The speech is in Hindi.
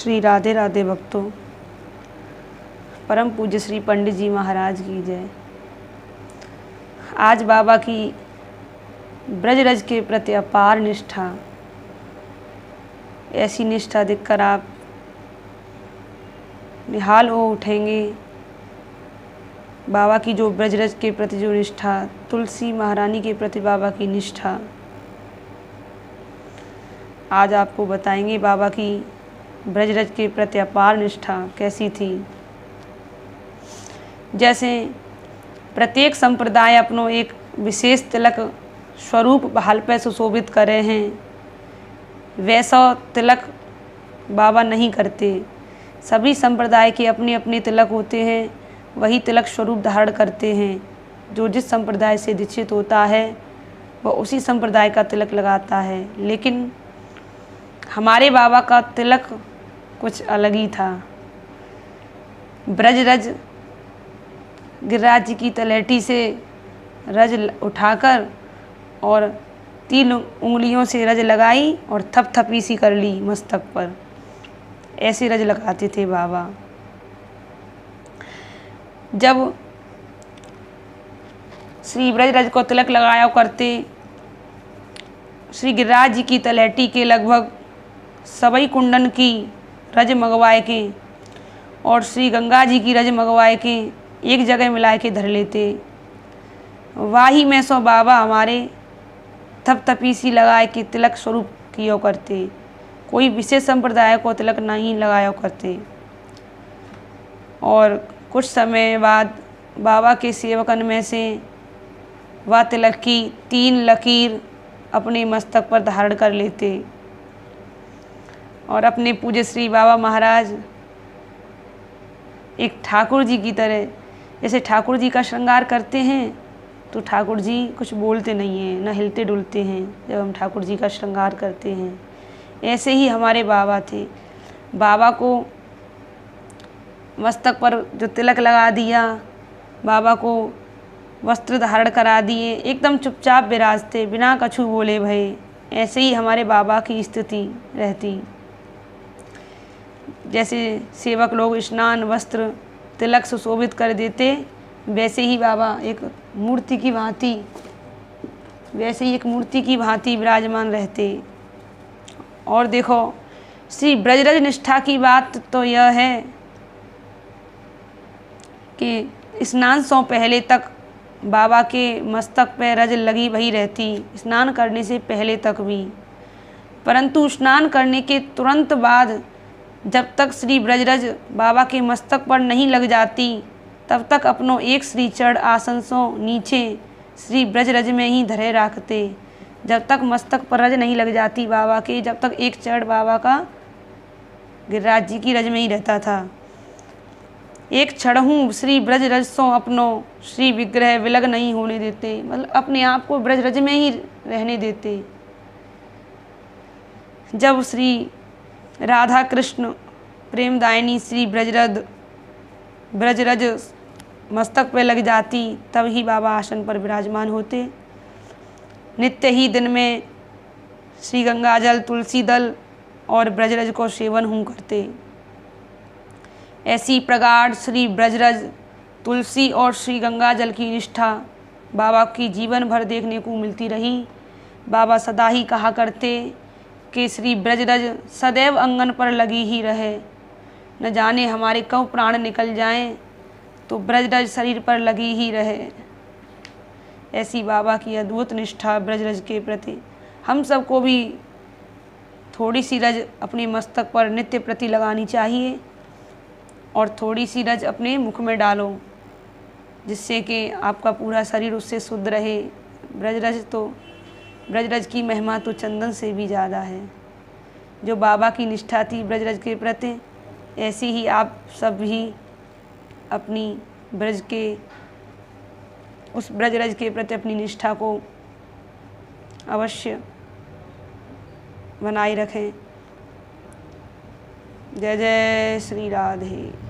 श्री राधे राधे भक्तों, परम पूज्य श्री पंडित जी महाराज की जय। आज बाबा की ब्रजरज के प्रति अपार निष्ठा, ऐसी निष्ठा देखकर आप निहाल हो उठेंगे। बाबा की जो ब्रजरज के प्रति जो निष्ठा, तुलसी महारानी के प्रति बाबा की निष्ठा, आज आपको बताएंगे बाबा की ब्रजरज के प्रति अपार निष्ठा कैसी थी। जैसे प्रत्येक संप्रदाय अपनो एक विशेष तिलक स्वरूप बहाल पे सुशोभित करे हैं, वैसा तिलक बाबा नहीं करते। सभी संप्रदाय के अपने अपने तिलक होते हैं, वही तिलक स्वरूप धारण करते हैं। जो जिस संप्रदाय से दीक्षित होता है वह उसी संप्रदाय का तिलक लगाता है। लेकिन हमारे बाबा का तिलक कुछ अलग ही था। ब्रजरज गिरिराज जी की तलैटी से रज उठाकर और 3 उंगलियों से रज लगाई और थपथपी सी कर ली मस्तक पर। ऐसे रज लगाते थे बाबा। जब श्री ब्रजरज को तिलक लगाया करते, श्री गिरिराज जी की तलैटी के लगभग सभी कुंडन की रज मंगवाए के और श्री गंगा जी की रज मंगवाए के एक जगह मिला के धर लेते। वाही में सो बाबा हमारे थपथपी सी लगाए के तिलक स्वरूप किया करते। कोई विशेष संप्रदाय को तिलक नहीं लगाया करते। और कुछ समय बाद बाबा के सेवकन में से वह तिलक की 3 लकीर अपने मस्तक पर धारण कर लेते और अपने पूज्य श्री बाबा महाराज एक ठाकुर जी की तरह, जैसे ठाकुर जी का श्रृंगार करते हैं तो ठाकुर जी कुछ बोलते नहीं हैं, न हिलते डुलते हैं जब हम ठाकुर जी का श्रृंगार करते हैं। ऐसे ही हमारे बाबा थे। बाबा को मस्तक पर जो तिलक लगा दिया, बाबा को वस्त्र धारण करा दिए, एकदम चुपचाप विराजते, बिना कछु बोले भये। ऐसे ही हमारे बाबा की स्थिति रहती। जैसे सेवक लोग स्नान वस्त्र तिलक सुशोभित कर देते, वैसे ही बाबा एक मूर्ति की भांति विराजमान रहते। और देखो, श्री ब्रजरज निष्ठा की बात तो यह है कि स्नान से पहले तक बाबा के मस्तक पे रज लगी वही रहती, स्नान करने से पहले तक भी। परंतु स्नान करने के तुरंत बाद जब तक श्री ब्रजरज बाबा के मस्तक पर नहीं लग जाती, तब तक अपनों एक श्री चरण आसन से नीचे श्री ब्रजरज में ही धरे रखते। जब तक मस्तक पर रज नहीं लग जाती बाबा के, जब तक एक चरण बाबा का गिरिराज जी की रज में ही रहता था। एक क्षण हूँ श्री ब्रजरज से अपनों श्री विग्रह विलग नहीं होने देते, मतलब अपने आप को ब्रजरज में ही रहने देते। जब श्री राधा कृष्ण प्रेमदायिनी श्री ब्रजरज मस्तक पे लग जाती, तब ही बाबा आसन पर विराजमान होते। नित्य ही दिन में श्री गंगा जल, तुलसी दल और ब्रजरज को सेवन हूँ करते। ऐसी प्रगाढ़ श्री ब्रजरज, तुलसी और श्री गंगा जल की निष्ठा बाबा की जीवन भर देखने को मिलती रही। बाबा सदा ही कहा करते कि श्री ब्रजरज सदैव अंगन पर लगी ही रहे, न जाने हमारे कब प्राण निकल जाएं तो ब्रजरज शरीर पर लगी ही रहे। ऐसी बाबा की अद्भुत निष्ठा ब्रजरज के प्रति। हम सबको भी थोड़ी सी रज अपने मस्तक पर नित्य प्रति लगानी चाहिए और थोड़ी सी रज अपने मुख में डालो, जिससे कि आपका पूरा शरीर उससे शुद्ध रहे। ब्रजरज की महिमा तो चंदन से भी ज़्यादा है। जो बाबा की निष्ठा थी ब्रजरज के प्रति, ऐसी ही आप सब भी अपनी ब्रजरज के प्रति अपनी निष्ठा को अवश्य बनाए रखें। जय जय श्री राधे।